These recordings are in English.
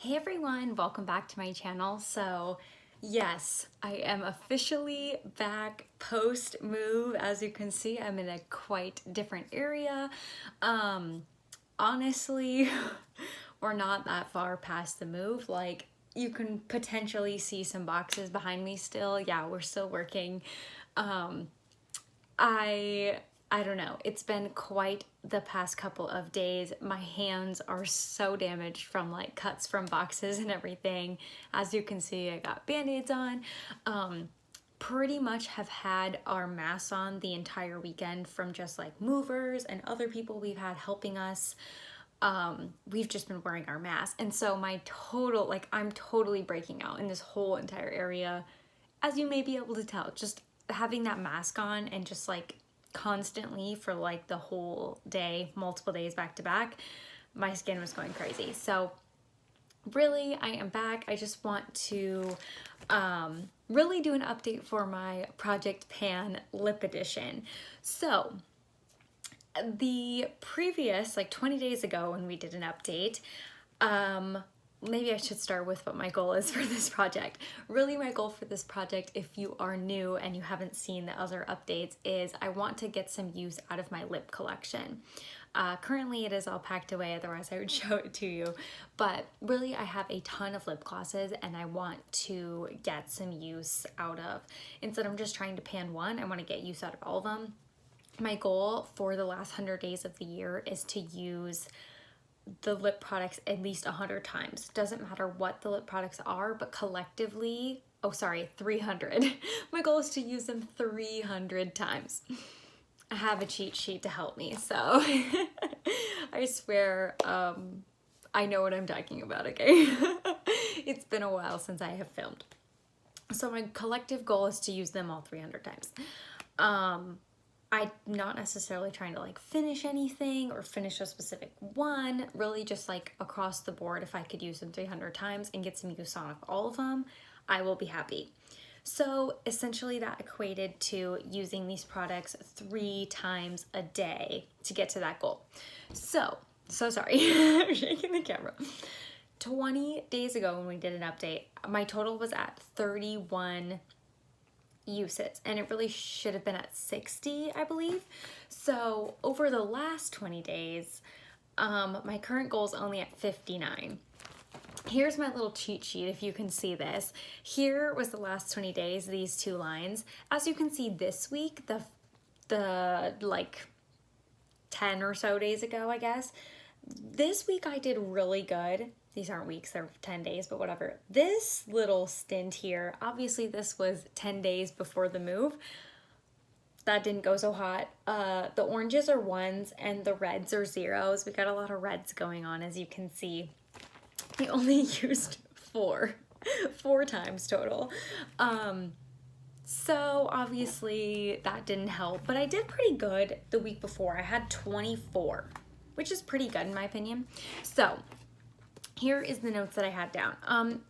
Hey everyone, welcome back to my channel. So yes, I am officially back post move. As you can see, I'm in a quite different area. Honestly, we're not that far past the move. Like, you can potentially see some boxes behind me still. Yeah, we're still working. Um, I I don't know. It's been quite the past couple of days. My hands are so damaged from like cuts from boxes and everything. As you can see, I got band-aids on. Pretty much have had our masks on the entire weekend from just like movers and other people we've had helping us. We've just been wearing our masks. And so I'm totally breaking out in this whole entire area. As you may be able to tell, just having that mask on and just like constantly for like the whole day, multiple days back to back, my skin was going crazy. So really, I am back. I just want to really do an update for my Project Pan Lip Edition. So the previous, like 20 days ago when we did an update, maybe I should start with what my goal is for this project. Really, my goal for this project, if you are new and you haven't seen the other updates, is I want to get some use out of my lip collection. Currently it is all packed away, otherwise I would show it to you. But really, I have a ton of lip glosses and I want to get some use out of. Instead of just trying to pan one, I want to get use out of all of them. My goal for the last 100 days of the year is to use the lip products at least 100 times. Doesn't matter what the lip products are, but collectively, 300. My goal is to use them 300 times. I have a cheat sheet to help me, so I swear I know what I'm talking about, okay? It's been a while since I have filmed. So my collective goal is to use them all 300 times. I'm not necessarily trying to like finish anything or finish a specific one, really just like across the board. If I could use them 300 times and get some use out of all of them, I will be happy. So essentially that equated to using these products 3 times a day to get to that goal. So sorry, I'm shaking the camera. 20 days ago when we did an update, my total was at 31 uses and it really should have been at 60, I believe. So over the last 20 days, my current goal is only at 59. Here's my little cheat sheet if you can see this. Here was the last 20 days, these two lines. As you can see this week, the like 10 or so days ago, I guess, this week I did really good. These aren't weeks, they're 10 days, but whatever. This little stint here, obviously this was 10 days before the move. That didn't go so hot. The oranges are 1s and the reds are 0s. We got a lot of reds going on, as you can see. I only used 4 times total. So obviously that didn't help, but I did pretty good the week before. I had 24, which is pretty good in my opinion. So here is the notes that I had down.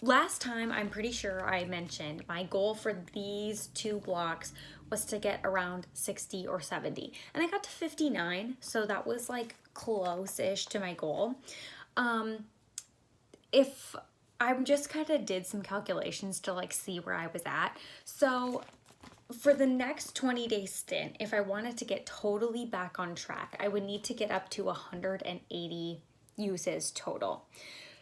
Last time, I'm pretty sure I mentioned my goal for these 2 blocks was to get around 60 or 70. And I got to 59, so that was like close-ish to my goal. If I just kind of did some calculations to like see where I was at. So for the next 20-day stint, if I wanted to get totally back on track, I would need to get up to 180 uses total.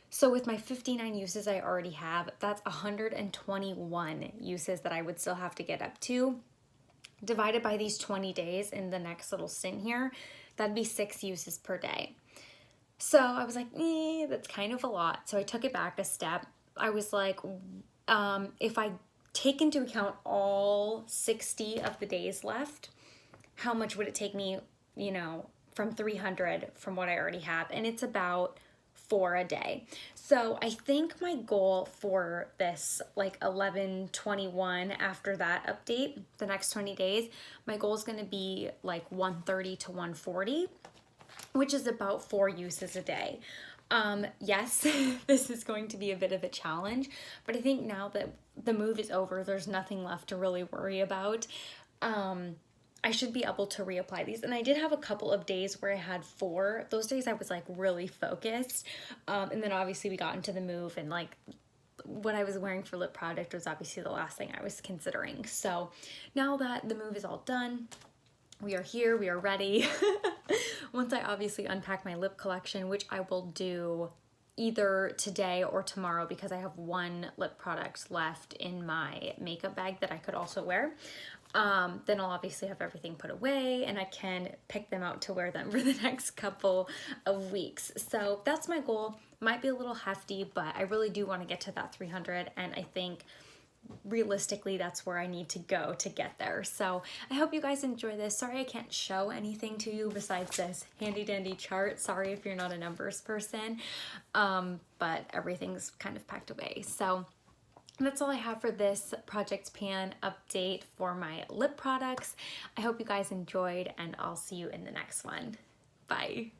So with my 59 uses I already have, that's 121 uses that I would still have to get up to. Divided by these 20 days in the next little stint here, that'd be 6 uses per day. So I was like, that's kind of a lot. So I took it back a step. I was like, if I take into account all 60 of the days left, how much would it take me, from 300 from what I already have? And it's about 4 a day. So I think my goal for this like 11/21 after that update, the next 20 days, my goal is going to be like 130 to 140, which is about 4 uses a day. Yes, this is going to be a bit of a challenge, but I think now that the move is over, there's nothing left to really worry about. I should be able to reapply these. And I did have a couple of days where I had 4. Those days I was like really focused. And then obviously we got into the move, and like what I was wearing for lip product was obviously the last thing I was considering. So now that the move is all done, we are here, we are ready. Once I obviously unpack my lip collection, which I will do either today or tomorrow because I have 1 lip product left in my makeup bag that I could also wear. Then I'll obviously have everything put away and I can pick them out to wear them for the next couple of weeks. So that's my goal. Might be a little hefty, but I really do want to get to that 300, and I think realistically that's where I need to go to get there. So I hope you guys enjoy this. Sorry I can't show anything to you besides this handy dandy chart. Sorry if you're not a numbers person, but everything's kind of packed away. So that's all I have for this Project Pan update for my lip products. I hope you guys enjoyed, and I'll see you in the next one. Bye.